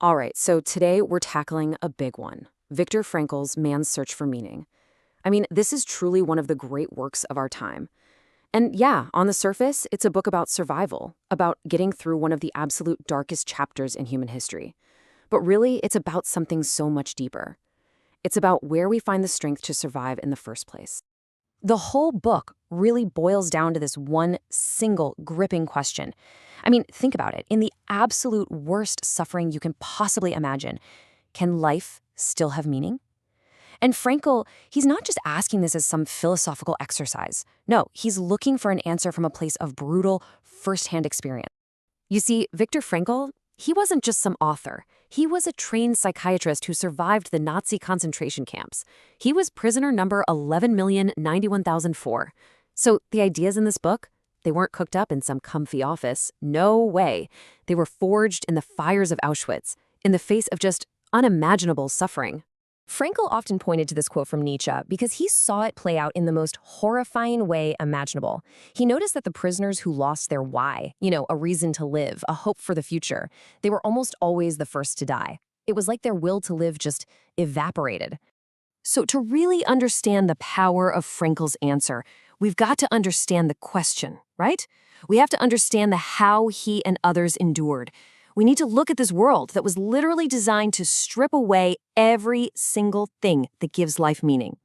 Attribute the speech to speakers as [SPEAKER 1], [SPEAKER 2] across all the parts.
[SPEAKER 1] All right, so today we're tackling a big one. Viktor Frankl's Man's Search for Meaning. I mean, this is truly one of the great works of our time. And yeah, on the surface, it's a book about survival, about getting through one of the absolute darkest chapters in human history. But really, it's about something so much deeper. It's about where we find the strength to survive in the first place. The whole book really boils down to this one single gripping question. I mean, think about it. In the absolute worst suffering you can possibly imagine, can life still have meaning? And Frankl, he's not just asking this as some philosophical exercise. No, he's looking for an answer from a place of brutal, firsthand experience. You see, Viktor Frankl, he wasn't just some author. He was a trained psychiatrist who survived the Nazi concentration camps. He was prisoner number 11,091,004. So the ideas in this book, they weren't cooked up in some comfy office. No way. They were forged in the fires of Auschwitz, in the face of just unimaginable suffering.
[SPEAKER 2] Frankl often pointed to this quote from Nietzsche because he saw it play out in the most horrifying way imaginable. He noticed that the prisoners who lost their why, a reason to live, a hope for the future, they were almost always the first to die. It was like their will to live just evaporated. So to really understand the power of Frankl's answer, we've got to understand the question, right? We have to understand the how he and others endured. We need to look at this world that was literally designed to strip away every single thing that gives life meaning.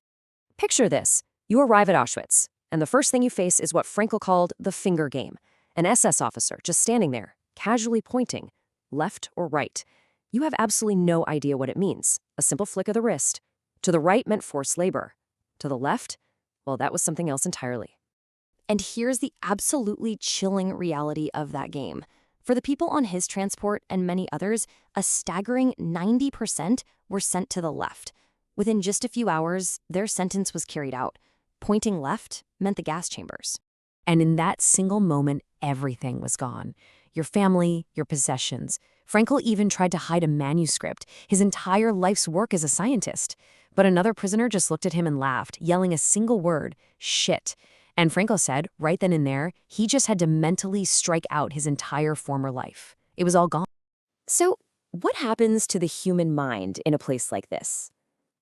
[SPEAKER 2] Picture this. You arrive at Auschwitz, and the first thing you face is what Frankl called the finger game. An SS officer just standing there, casually pointing, left or right. You have absolutely no idea what it means. A simple flick of the wrist. To the right meant forced labor. To the left, well, that was something else entirely. And here's the absolutely chilling reality of that game. For the people on his transport and many others, a staggering 90% were sent to the left. Within just a few hours, their sentence was carried out. Pointing left meant the gas chambers.
[SPEAKER 1] And in that single moment, everything was gone. Your family, your possessions. Frankl even tried to hide a manuscript, his entire life's work as a scientist. But another prisoner just looked at him and laughed, yelling a single word, shit. And Frankl said, right then and there, he just had to mentally strike out his entire former life. It was all gone.
[SPEAKER 2] So, what happens to the human mind in a place like this?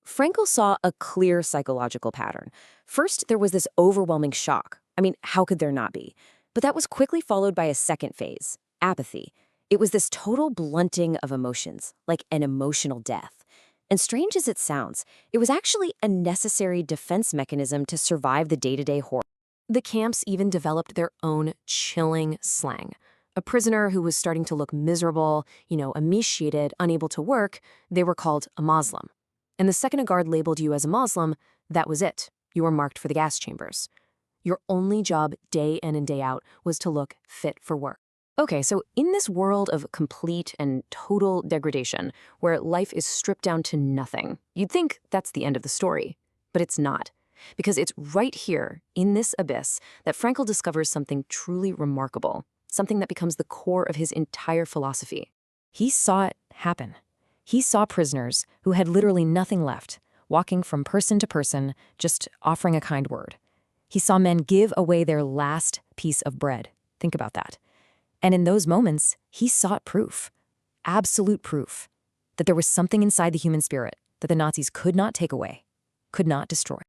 [SPEAKER 2] Frankl saw a clear psychological pattern. First, there was this overwhelming shock. I mean, how could there not be? But that was quickly followed by a second phase, apathy. It was this total blunting of emotions, like an emotional death. And strange as it sounds, it was actually a necessary defense mechanism to survive the day-to-day horror. The camps even developed their own chilling slang. A prisoner who was starting to look miserable, emaciated, unable to work, they were called a Muslim. And the second a guard labeled you as a Muslim, that was it. You were marked for the gas chambers. Your only job day in and day out was to look fit for work. Okay, so in this world of complete and total degradation, where life is stripped down to nothing, you'd think that's the end of the story. But it's not. Because it's right here, in this abyss, that Frankl discovers something truly remarkable, something that becomes the core of his entire philosophy. He saw it happen. He saw prisoners who had literally nothing left, walking from person to person, just offering a kind word. He saw men give away their last piece of bread. Think about that. And in those moments, he sought proof, absolute proof, that there was something inside the human spirit that the Nazis could not take away, could not destroy.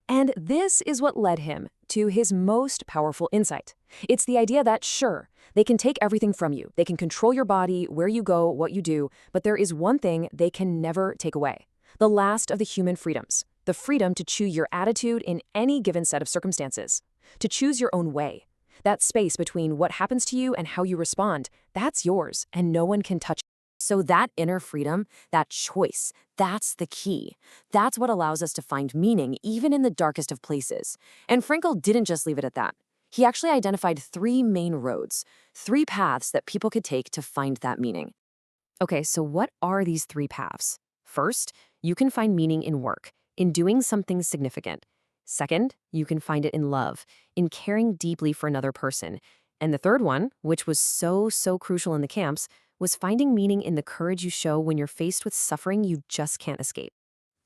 [SPEAKER 2] And this is what led him to his most powerful insight. It's the idea that, sure, they can take everything from you. They can control your body, where you go, what you do, but there is one thing they can never take away. The last of the human freedoms. The freedom to choose your attitude in any given set of circumstances. To choose your own way. That space between what happens to you and how you respond, that's yours, and no one can touch it. So that inner freedom, that choice, that's the key. That's what allows us to find meaning even in the darkest of places. And Frankl didn't just leave it at that. He actually identified 3 main roads, 3 paths that people could take to find that meaning. Okay, so what are these 3 paths? First, you can find meaning in work, in doing something significant. Second, you can find it in love, in caring deeply for another person. And the third one, which was so crucial in the camps, was finding meaning in the courage you show when you're faced with suffering you just can't escape.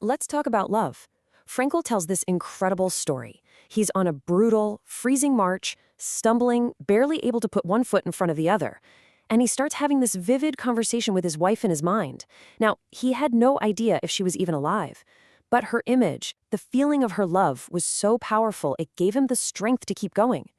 [SPEAKER 2] Let's talk about love. Frankl tells this incredible story. He's on a brutal, freezing march, stumbling, barely able to put one foot in front of the other. and he starts having this vivid conversation with his wife in his mind. Now, he had no idea if she was even alive. But her image, the feeling of her love, was so powerful it gave him the strength to keep going.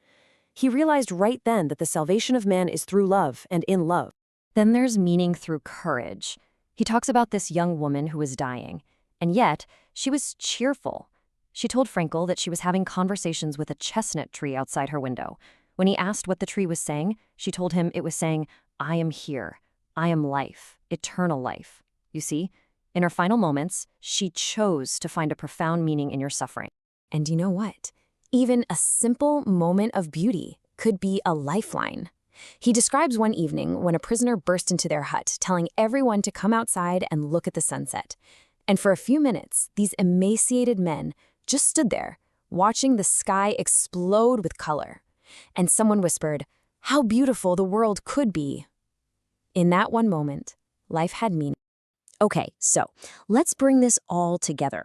[SPEAKER 2] He realized right then that the salvation of man is through love and in love.
[SPEAKER 1] Then there's meaning through courage. He talks about this young woman who was dying, and yet she was cheerful. She told Frankl that she was having conversations with a chestnut tree outside her window. When he asked what the tree was saying, she told him it was saying, "I am here. I am life, eternal life." You see, in her final moments, she chose to find a profound meaning in your suffering. And you know what? Even a simple moment of beauty could be a lifeline. He describes one evening when a prisoner burst into their hut, telling everyone to come outside and look at the sunset. And for a few minutes, these emaciated men just stood there, watching the sky explode with color. And someone whispered, "How beautiful the world could be." In that one moment, life had meaning.
[SPEAKER 2] Okay, so let's bring this all together.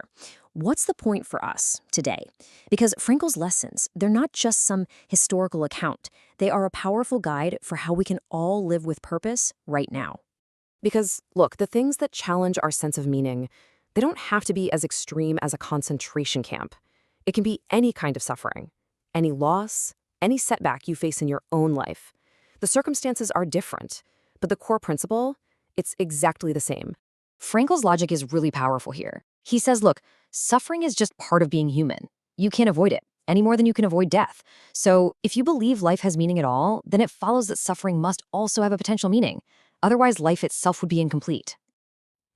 [SPEAKER 2] What's the point for us today? Because Frankl's lessons, they're not just some historical account. They are a powerful guide for how we can all live with purpose right now.
[SPEAKER 1] Because, look, the things that challenge our sense of meaning, they don't have to be as extreme as a concentration camp. It can be any kind of suffering, any loss, any setback you face in your own life. The circumstances are different, but the core principle, it's exactly the same.
[SPEAKER 2] Frankl's logic is really powerful here. He says, look, suffering is just part of being human. You can't avoid it, any more than you can avoid death. So if you believe life has meaning at all, then it follows that suffering must also have a potential meaning. Otherwise, life itself would be incomplete.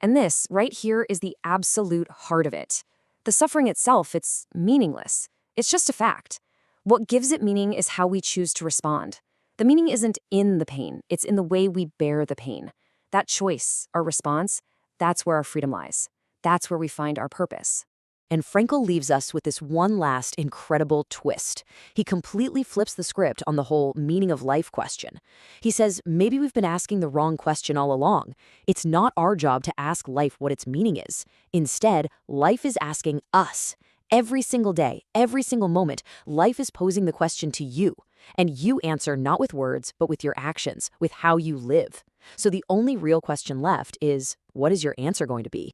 [SPEAKER 1] And this, right here, is the absolute heart of it. The suffering itself, it's meaningless. It's just a fact. What gives it meaning is how we choose to respond. The meaning isn't in the pain, it's in the way we bear the pain. That choice, our response, that's where our freedom lies. That's where we find our purpose. And Frankl leaves us with this one last incredible twist. He completely flips the script on the whole meaning of life question. He says, maybe we've been asking the wrong question all along. It's not our job to ask life what its meaning is. Instead, life is asking us. Every single day, every single moment, life is posing the question to you. And you answer not with words, but with your actions, with how you live. So the only real question left is, what is your answer going to be?